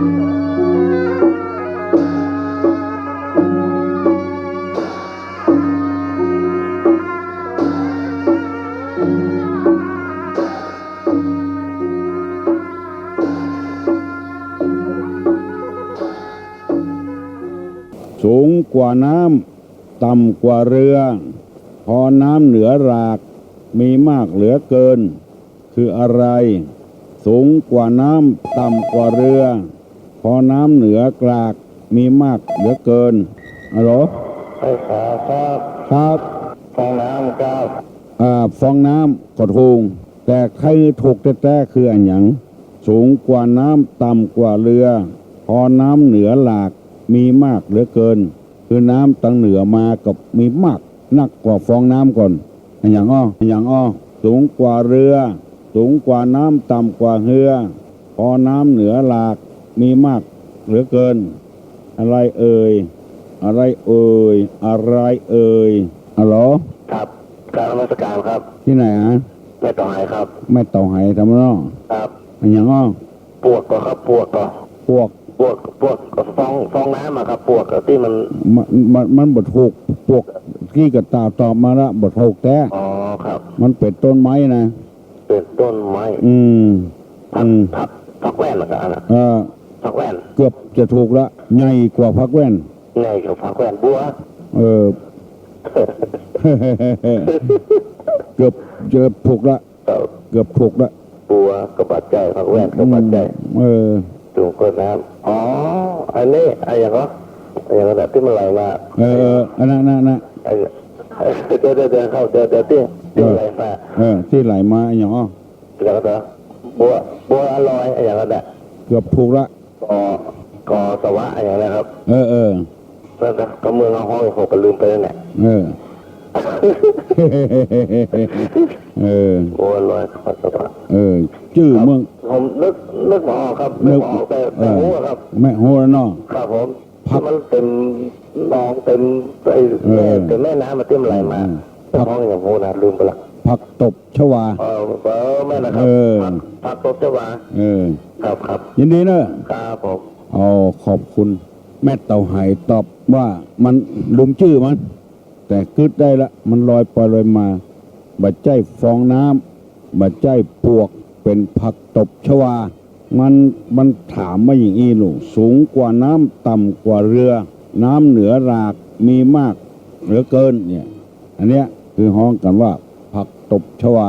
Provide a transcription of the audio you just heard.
สูงกว่าน้ำต่ำกว่าเรือพอน้ำเหนือรากมีมากเหลือเกินคืออะไรสูงกว่าน้ำต่ำกว่าเรือพอน้ำเหนือกรากมีมากเหลือเกินฮัลโหลไฟฟ้าครับครับฟองน้ำครับฟองน้ำก็ถูกแต่ใครถูกแท้ๆคืออันหยังสูงกว่าน้ำต่ำกว่าเรือพอน้ำเหนือหลากมีมากเหลือเกินคือน้ำตั้งเหนือมากับมีมากนักกว่าฟองน้ำก่อนอย่างอ้อสูงกว่าเรือสูงกว่าน้ำต่ำกว่าเรือพอน้ำเหนือหลากมีมากเหลือเกินอะไรเอ่ยอะไรเอ่ยฮัลโหลครับการนมัสการครับที่ไหนฮะแม่ต่อไหครับแม่ต่อไหทำไมเนาะครับอย่างอ้อปวกก็ครับปวกฟองน้ำอะครับปวกที่มันบดถูกปวกที่กระตอบมาละบดถูกแต่อ๋อครับมันเป็นต้นไม้นะเป็นต้นไม้ผักแว่นเหรอครับผักแว่นเกือบจะถูกละใหญ่กว่าผักแว่นใหญ่กว่าผักแว่นบัวเกือบจะถูกละเกือบถูกละบัวกระบาดใจผักแว่นกระบาดใจสูงกว่าน้ำอ๋ออันนี้อย่างแบบที่มันไหลมาอันนั้นเดี๋ยวเข้าเดี๋ยวที่ไหลมาที่ไหลมาอย่างอ๋อแล้วก็บัวอร่อยอย่างนั้นแหละเกือบถูกละกอสวะอย่างนั้นครับแล้วก็เมืองห้องผมก็ลืมไปแล้วเนี่ยบัวลอยกอสวะชื่อเมืองผมนึกหมอครับนึกหมอแต่หัวครับแม่หัวเนาะครับผมมันเต็มหนองเต็มแม่น้ำมาเต็มไหลมาห้องอย่างโหนะลืมไปละผักตบชวาแม่นะครับผักตบชวาครับยินดีเนอะครับผมขอบคุณแม่เต่าไหตอบว่ามันลืมชื่อมันแต่กึดได้ละมันลอยไปลอยมาบัดใจฟองน้ำบัดใจปวกเป็นผักตบชวามันถามมาอย่างนี้ลูกสูงกว่าน้ำต่ำกว่าเรือน้ำเหนือรากมีมากเหลือเกินเนี่ยอันเนี้ยคือห้องกันว่าผักตบชวา